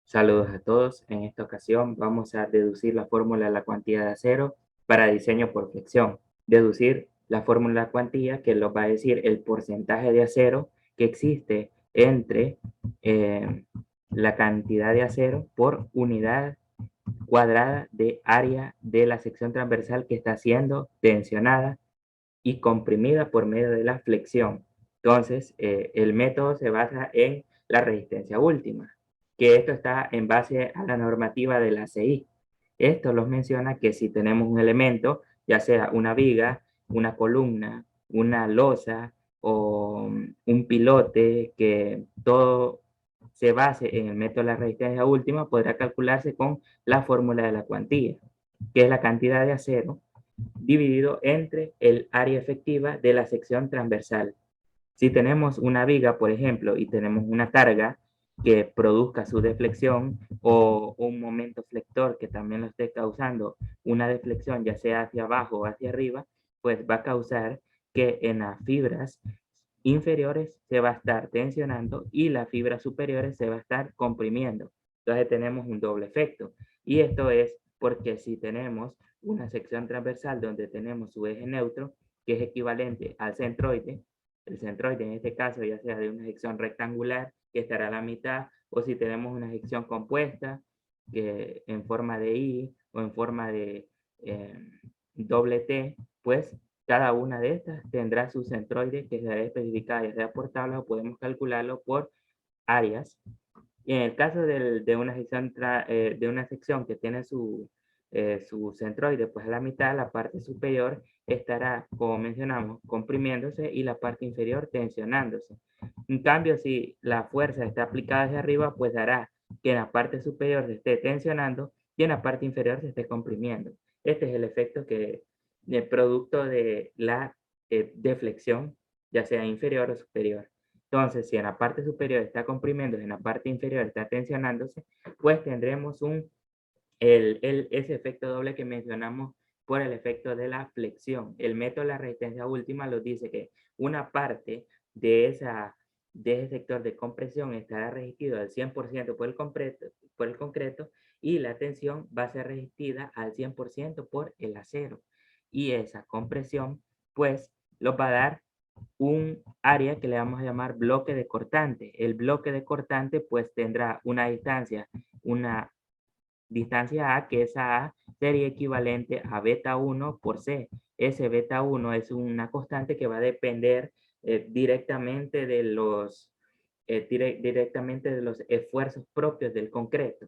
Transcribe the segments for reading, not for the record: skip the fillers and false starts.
Saludos a todos. En esta ocasión vamos a deducir la fórmula de la cuantía de acero para diseño por flexión. Deducir la fórmula de la cuantía que nos va a decir el porcentaje de acero que existe entre la cantidad de acero por unidad cuadrada de área de la sección transversal que está siendo tensionada y comprimida por medio de la flexión. Entonces, el método se basa en la resistencia última, que esto está en base a la normativa de la ACI. Esto nos menciona que si tenemos un elemento, ya sea una viga, una columna, una losa o un pilote, que todo se base en el método de la resistencia última, podrá calcularse con la fórmula de la cuantía, que es la cantidad de acero dividido entre el área efectiva de la sección transversal. Si tenemos una viga, por ejemplo, y tenemos una carga que produzca su deflexión o un momento flector que también lo esté causando una deflexión, ya sea hacia abajo o hacia arriba, pues va a causar que en las fibras inferiores se va a estar tensionando y las fibras superiores se va a estar comprimiendo. Entonces tenemos un doble efecto. Y esto es porque si tenemos una sección transversal donde tenemos su eje neutro, que es equivalente al centroide, el centroide en este caso ya sea de una sección rectangular que estará a la mitad, o si tenemos una sección compuesta que en forma de I o en forma de doble T, pues cada una de estas tendrá su centroide que será especificada ya sea por tabla o podemos calcularlo por áreas. Y en el caso de una sección que tiene su centroide pues a la mitad, la parte superior estará, como mencionamos, comprimiéndose y la parte inferior tensionándose. En cambio, si la fuerza está aplicada hacia arriba, pues hará que en la parte superior se esté tensionando y en la parte inferior se esté comprimiendo. Este es el efecto el producto de la deflexión, ya sea inferior o superior. Entonces, si en la parte superior está comprimiendo y en la parte inferior está tensionándose, pues tendremos ese efecto doble que mencionamos por el efecto de la flexión. El método de la resistencia última nos dice que una parte de ese sector de compresión estará resistido al 100% por el concreto y la tensión va a ser resistida al 100% por el acero. Y esa compresión, pues, lo va a dar un área que le vamos a llamar bloque de cortante. El bloque de cortante pues tendrá una distancia A, que esa A sería equivalente a beta 1 por C. Ese beta 1 es una constante que va a depender directamente de los esfuerzos propios del concreto.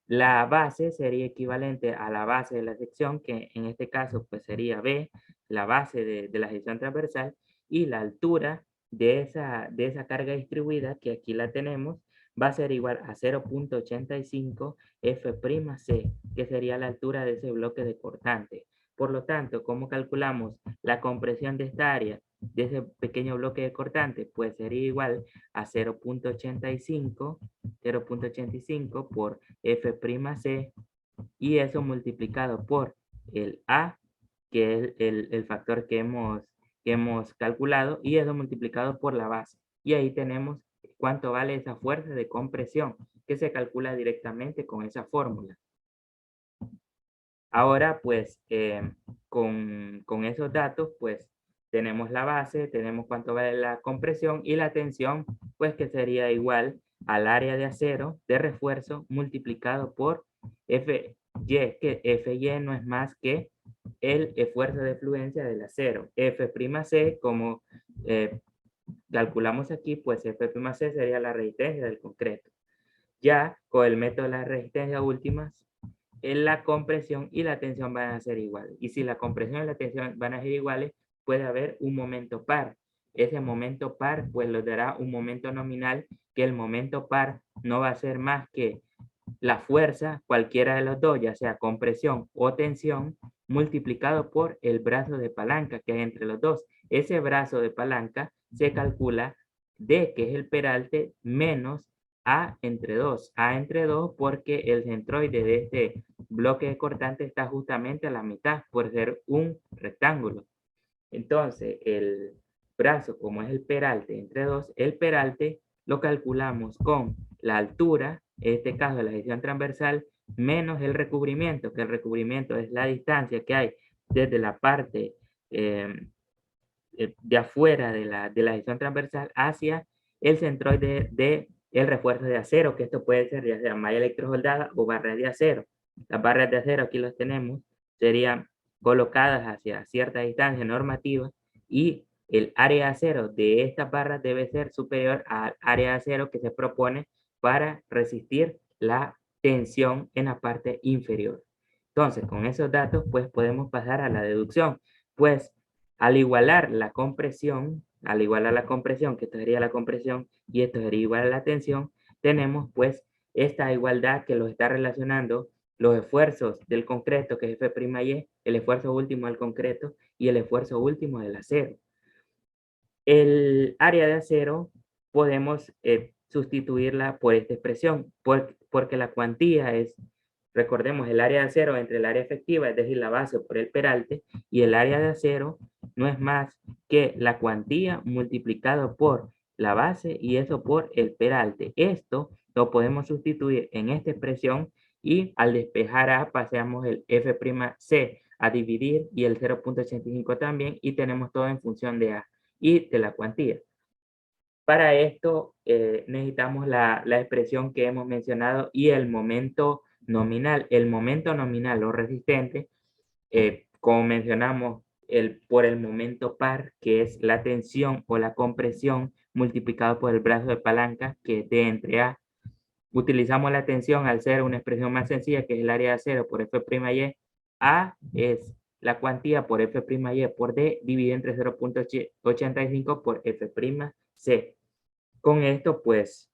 La base sería equivalente a la base de la sección, que en este caso pues sería B, la base de la sección transversal, y la altura de esa carga distribuida, que aquí la tenemos, va a ser igual a 0.85 F'C, que sería la altura de ese bloque de cortante. Por lo tanto, ¿cómo calculamos la compresión de esta área, de ese pequeño bloque de cortante? Pues sería igual a 0.85 por F'C, y eso multiplicado por el A, que es el factor que hemos calculado, y eso multiplicado por la base. Y ahí tenemos cuánto vale esa fuerza de compresión, que se calcula directamente con esa fórmula. Ahora, pues, con esos datos, pues, tenemos la base, tenemos cuánto vale la compresión y la tensión, pues, que sería igual al área de acero de refuerzo multiplicado por Fy, que Fy no es más que el esfuerzo de fluencia del acero. F'C, como calculamos aquí, pues F'C sería la resistencia del concreto. Ya con el método de la resistencia última, la compresión y la tensión van a ser iguales. Y si la compresión y la tensión van a ser iguales, puede haber un momento par. Ese momento par, pues lo dará un momento nominal, que el momento par no va a ser más que la fuerza, cualquiera de los dos, ya sea compresión o tensión, multiplicado por el brazo de palanca que hay entre los dos. Ese brazo de palanca se calcula D, que es el peralte, menos A entre 2. A entre 2 porque el centroide de este bloque de cortante está justamente a la mitad por ser un rectángulo. Entonces, el brazo, como es el peralte entre 2, el peralte lo calculamos con la altura, en este caso la sección transversal, menos el recubrimiento, que el recubrimiento es la distancia que hay desde la parte de afuera de la sección transversal hacia el centroide de el refuerzo de acero, que esto puede ser ya sea malla electrosoldada o barras de acero. Las barras de acero, aquí las tenemos, serían colocadas hacia cierta distancia normativa y el área de acero de estas barras debe ser superior al área de acero que se propone para resistir la tensión en la parte inferior. Entonces, con esos datos, pues podemos pasar a la deducción. Pues al igualar la compresión, que esto sería la compresión y esto sería igual a la tensión, tenemos pues esta igualdad que los está relacionando los esfuerzos del concreto, que es F'Y, el esfuerzo último del concreto y el esfuerzo último del acero. El área de acero podemos sustituirla por esta expresión, porque la cuantía es, recordemos, el área de acero entre el área efectiva, es decir, la base por el peralte, y el área de acero no es más que la cuantía multiplicado por la base y eso por el peralte. Esto lo podemos sustituir en esta expresión y al despejar A pasamos el F'C a dividir y el 0.85 también y tenemos todo en función de A y de la cuantía. Para esto necesitamos la expresión que hemos mencionado y el momento nominal. El momento nominal o resistente, como mencionamos, por el momento par, que es la tensión o la compresión multiplicado por el brazo de palanca, que es D entre A. Utilizamos la tensión al ser una expresión más sencilla, que es el área de acero por F'Y. A es la cuantía por F'Y por D dividido entre 0.85 por F'C. Con esto, pues,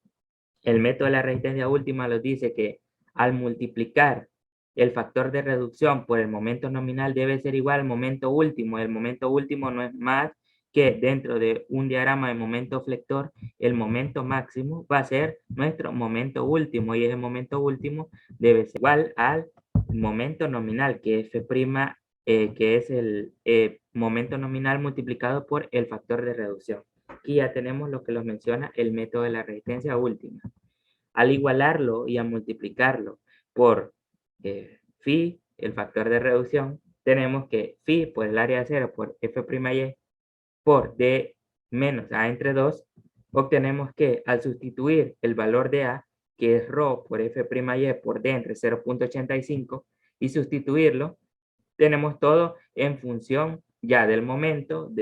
el método de la resistencia última nos dice que al multiplicar el factor de reducción por el momento nominal debe ser igual al momento último. El momento último no es más que dentro de un diagrama de momento flector, el momento máximo va a ser nuestro momento último y ese momento último debe ser igual al momento nominal, que es que es el momento nominal multiplicado por el factor de reducción. Aquí ya tenemos lo que nos menciona el método de la resistencia última. Al igualarlo y a multiplicarlo por phi, el factor de reducción, tenemos que phi por el área de acero por F'Y por D menos A entre 2, obtenemos que al sustituir el valor de A, que es ρ por F'Y por D entre 0.85, y sustituirlo, tenemos todo en función ya del momento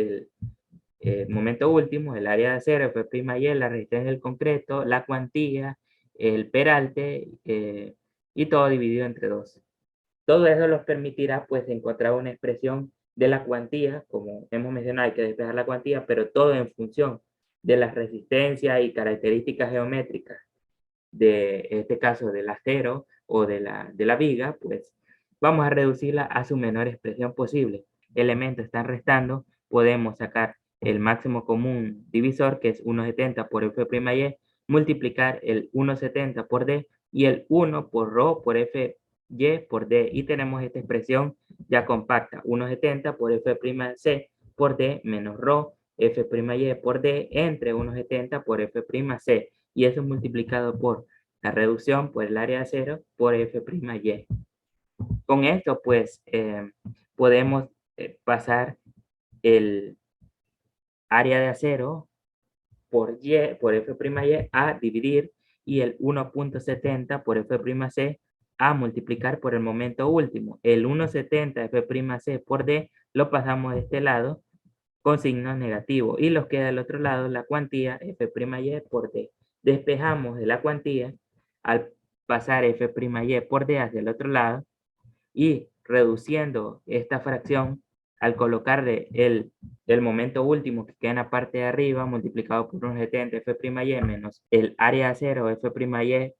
momento último, el área de acero, F'Y, la resistencia del concreto, la cuantía, el peralte y todo dividido entre 2. Todo eso nos permitirá pues encontrar una expresión de la cuantía, como hemos mencionado, hay que despejar la cuantía, pero todo en función de las resistencias y características geométricas de este caso del acero o de la viga, pues vamos a reducirla a su menor expresión posible. Elementos están restando, podemos sacar el máximo común divisor, que es 1,70 por F'Y, multiplicar el 1,70 por D y el 1 por ρ por F'y por D. Y tenemos esta expresión ya compacta, 1,70 por F'C por D menos ρ F'Y por D entre 1,70 por F'C. Y eso es multiplicado por la reducción por el área de acero por F'Y. Con esto, pues, podemos pasar el área de acero por F'Y a dividir y el 1.70 por F'C a multiplicar por el momento último. El 1.70 F'C por D lo pasamos de este lado con signo negativo y nos queda del otro lado la cuantía F'Y por D. Despejamos de la cuantía al pasar F'Y por D hacia el otro lado y reduciendo esta fracción al colocarle el momento último que queda en la parte de arriba multiplicado por 1,70 F'Y menos el área de acero F'Y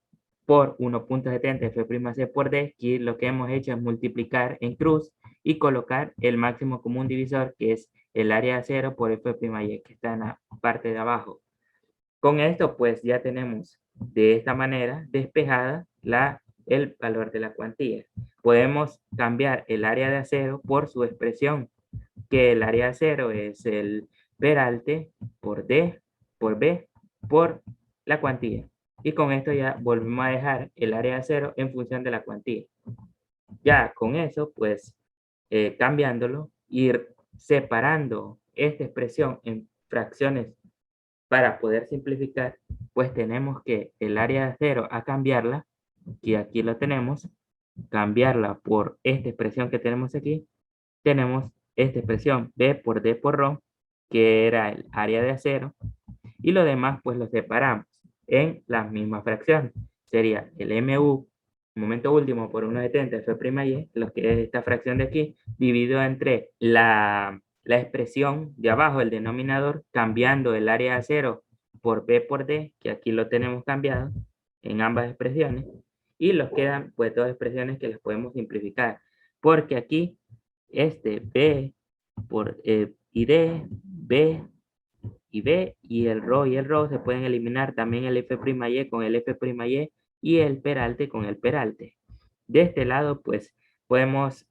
por 1.70 F'C por D, aquí lo que hemos hecho es multiplicar en cruz y colocar el máximo común divisor, que es el área de acero por F'Y, que está en la parte de abajo. Con esto, pues ya tenemos de esta manera despejada el valor de la cuantía. Podemos cambiar el área de acero por su expresión, que el área de acero es el peralte por D, por B, por la cuantía. Y con esto ya volvemos a dejar el área de 0 en función de la cuantía. Ya con eso, pues, cambiándolo, ir separando esta expresión en fracciones para poder simplificar, pues tenemos que el área de 0 a cambiarla, y aquí lo tenemos, cambiarla por esta expresión que tenemos aquí, tenemos esta expresión b por d por ρ, que era el área de 0, y lo demás pues lo separamos en las mismas fracciones. Sería el mu, momento último por 1,70 f', lo que es esta fracción de aquí, dividido entre la expresión de abajo, el denominador, cambiando el área de 0 por b por d, que aquí lo tenemos cambiado en ambas expresiones, y nos quedan pues dos expresiones que las podemos simplificar, porque aquí este b por y d, b y b y el ρ se pueden eliminar, también el f' con el f' y el peralte con el peralte. De este lado pues podemos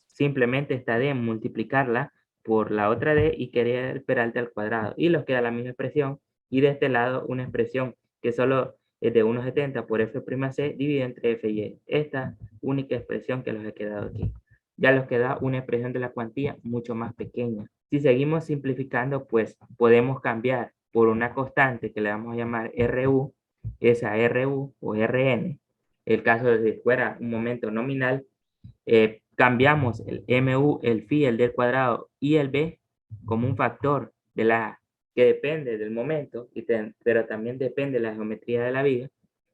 simplemente esta d multiplicarla por la otra d y querer el peralte al cuadrado, y nos queda la misma expresión, y de este lado una expresión que solo es de 1,70 por f'(c) dividido entre f y e. Esta única expresión que nos ha quedado aquí. Ya nos queda una expresión de la cuantía mucho más pequeña. Si seguimos simplificando, pues podemos cambiar por una constante que le vamos a llamar RU, esa RU o RN. El caso de si fuera un momento nominal, cambiamos el MU, el phi, el d al cuadrado y el b como un factor de la que depende del momento, pero también depende de la geometría de la viga,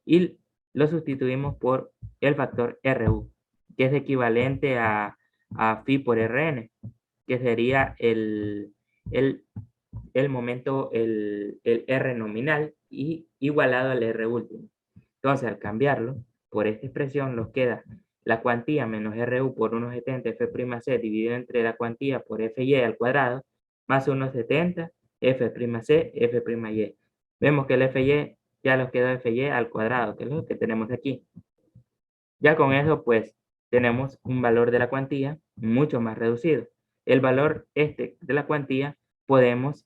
y lo sustituimos por el factor RU, que es equivalente a phi por RN, que sería el momento, el R nominal y igualado al R último. Entonces, al cambiarlo por esta expresión, nos queda la cuantía menos RU por 1,70 f'(c) dividido entre la cuantía por FY al cuadrado, más 1,70 f'(c) f'y. Vemos que el FY ya nos quedó FY al cuadrado, que es lo que tenemos aquí. Ya con eso, pues, tenemos un valor de la cuantía mucho más reducido. El valor de la cuantía podemos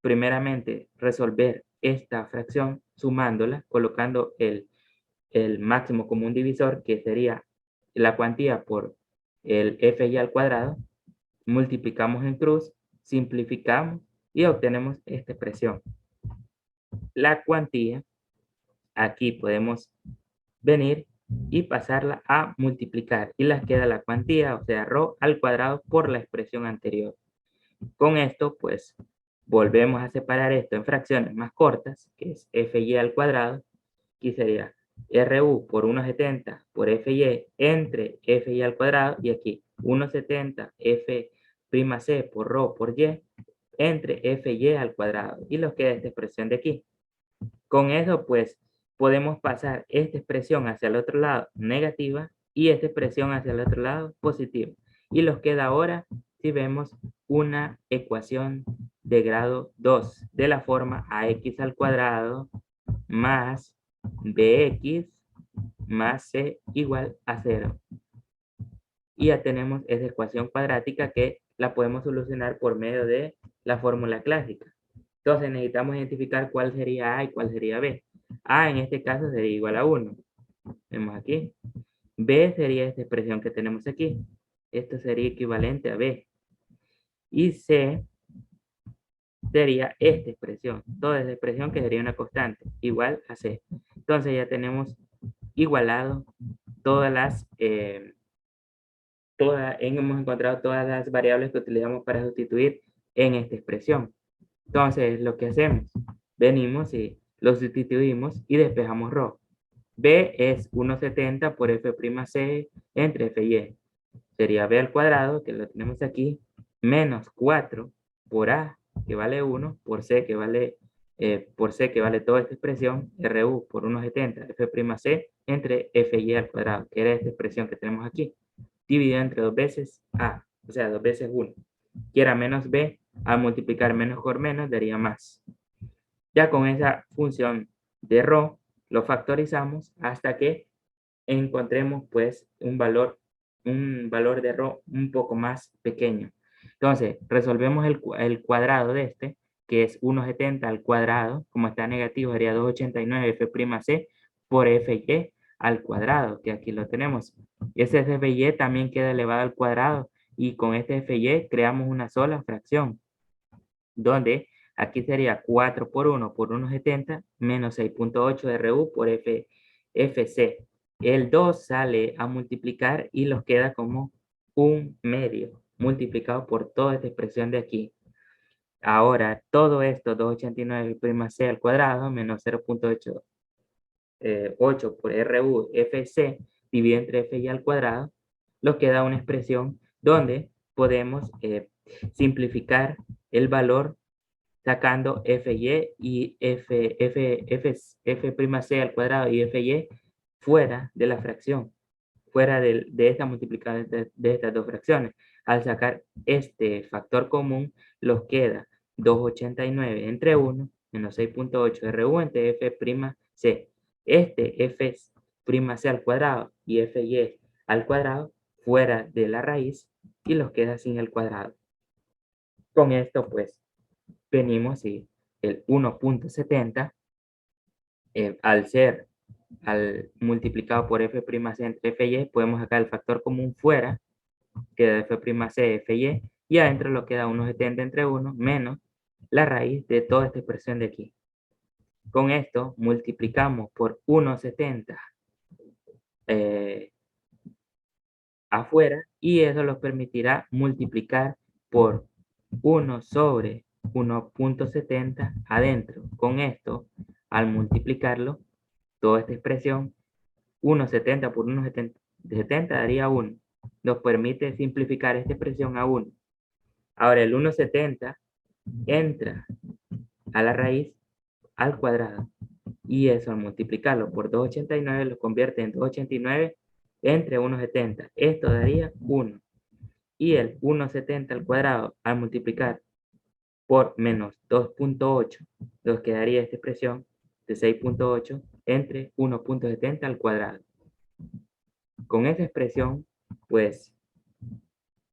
primeramente resolver esta fracción sumándola, colocando el máximo común divisor, que sería la cuantía por el FY al cuadrado, multiplicamos en cruz, simplificamos y obtenemos esta expresión. La cuantía, aquí podemos venir y pasarla a multiplicar, y les queda la cuantía, o sea, ρ al cuadrado por la expresión anterior. Con esto, pues, volvemos a separar esto en fracciones más cortas, que es FY al cuadrado. Aquí sería RU por 1,70 por FY entre FY al cuadrado, y aquí 1,70 F'C por ρ por Y entre FY al cuadrado, y nos queda esta expresión de aquí. Con eso, pues, podemos pasar esta expresión hacia el otro lado negativa y esta expresión hacia el otro lado positiva. Y nos queda ahora, si vemos, una ecuación de grado 2 de la forma ax al cuadrado más bx más c igual a 0. Y ya tenemos esa ecuación cuadrática que la podemos solucionar por medio de la fórmula clásica. Entonces necesitamos identificar cuál sería A y cuál sería B. A en este caso sería igual a 1. Vemos aquí. B sería esta expresión que tenemos aquí. Esto sería equivalente a B. Y C sería esta expresión. Toda esta expresión que sería una constante, igual a C. Entonces ya tenemos igualado todas las... hemos encontrado todas las variables que utilizamos para sustituir en esta expresión. Entonces, lo que hacemos, venimos y lo sustituimos y despejamos ρ. B es 1,70 por f'c entre fy. Sería b al cuadrado, que lo tenemos aquí, menos 4 por a, que vale 1, por c, que vale toda esta expresión, ru por 1,70 f'c entre fy al cuadrado, que era esta expresión que tenemos aquí, dividida entre 2 veces a, o sea, 2 veces 1. Quiera menos b, al multiplicar menos por menos daría más. Ya con esa función de ρ lo factorizamos hasta que encontremos pues un valor de ρ un poco más pequeño. Entonces resolvemos el cuadrado de este, que es 1,70 al cuadrado, como está negativo, sería 2,89 F'C por Fy al cuadrado, que aquí lo tenemos. Ese Fy también queda elevado al cuadrado, y con este Fy creamos una sola fracción, donde aquí sería 4 por 1 por 1,70 menos 6,8 RU por Fc. El 2 sale a multiplicar y los queda como 1/2 multiplicado por toda esta expresión de aquí. Ahora, todo esto, 289' al cuadrado menos 0,8 8 por RU FC dividido entre FY al cuadrado, nos queda una expresión donde podemos simplificar el valor sacando FY y F'C al cuadrado y FY fuera de la fracción, fuera de esta multiplicada de estas dos fracciones. Al sacar este factor común, nos queda 289 entre 1 menos 6,8 RU entre F'C. Este F'C al cuadrado y Fy al cuadrado fuera de la raíz y los queda sin el cuadrado. Con esto, pues, venimos y el 1,70 al multiplicado por F'C entre Fy, podemos sacar el factor común fuera, queda F'C, Fy, y adentro lo queda 1,70 entre 1 menos la raíz de toda esta expresión de aquí. Con esto multiplicamos por 1,70 afuera, y eso nos permitirá multiplicar por 1 sobre 1,70 adentro. Con esto, al multiplicarlo, toda esta expresión, 1,70 por 1,70 daría 1. Nos permite simplificar esta expresión a 1. Ahora el 1,70 entra a la raíz al cuadrado, y eso al multiplicarlo por 2,89 lo convierte en 2,89 entre 1,70. Esto daría 1. Y el 1,70 al cuadrado al multiplicar por menos 2,8 nos quedaría esta expresión de 6,8 entre 1,70 al cuadrado. Con esa expresión, pues,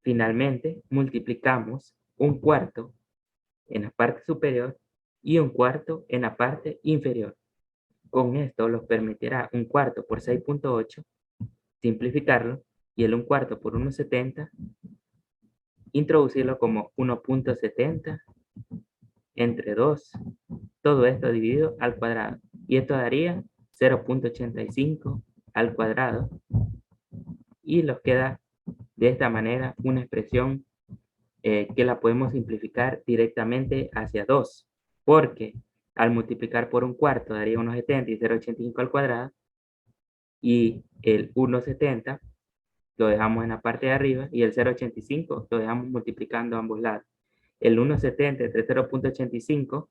finalmente multiplicamos 1/4 en la parte superior y 1/4 en la parte inferior. Con esto nos permitirá 1/4 por 6,8 simplificarlo, y el 1/4 por 1,70 introducirlo como 1,70 entre 2, todo esto dividido al cuadrado, y esto daría 0,85 al cuadrado, y nos queda de esta manera una expresión que la podemos simplificar directamente hacia 2, porque al multiplicar por 1/4 daría 1,70 y 0,85 al cuadrado, y el 1,70 lo dejamos en la parte de arriba, y el 0,85 lo dejamos multiplicando a ambos lados. El 1,70 entre 0,85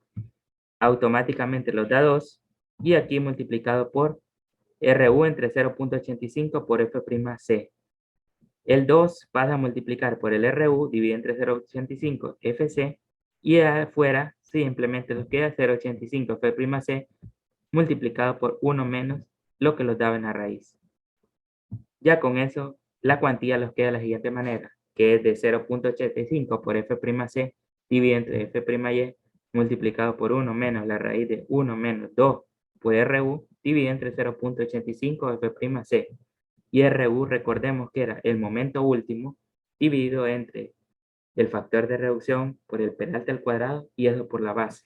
automáticamente los da 2, y aquí multiplicado por RU entre 0,85 por F'C. El 2 pasa a multiplicar por el RU dividido entre 0,85 Fc, y afuera simplemente nos queda 0,85 F'C multiplicado por 1 menos lo que los daba en la raíz. Ya con eso, la cuantía nos queda de la siguiente manera, que es de 0,85 por F'C dividido entre F'Y multiplicado por 1 menos la raíz de 1 menos 2 por RU dividido entre 0,85 F'C. Y RU, recordemos que era el momento último dividido entre el factor de reducción por el peralte al cuadrado y eso por la base.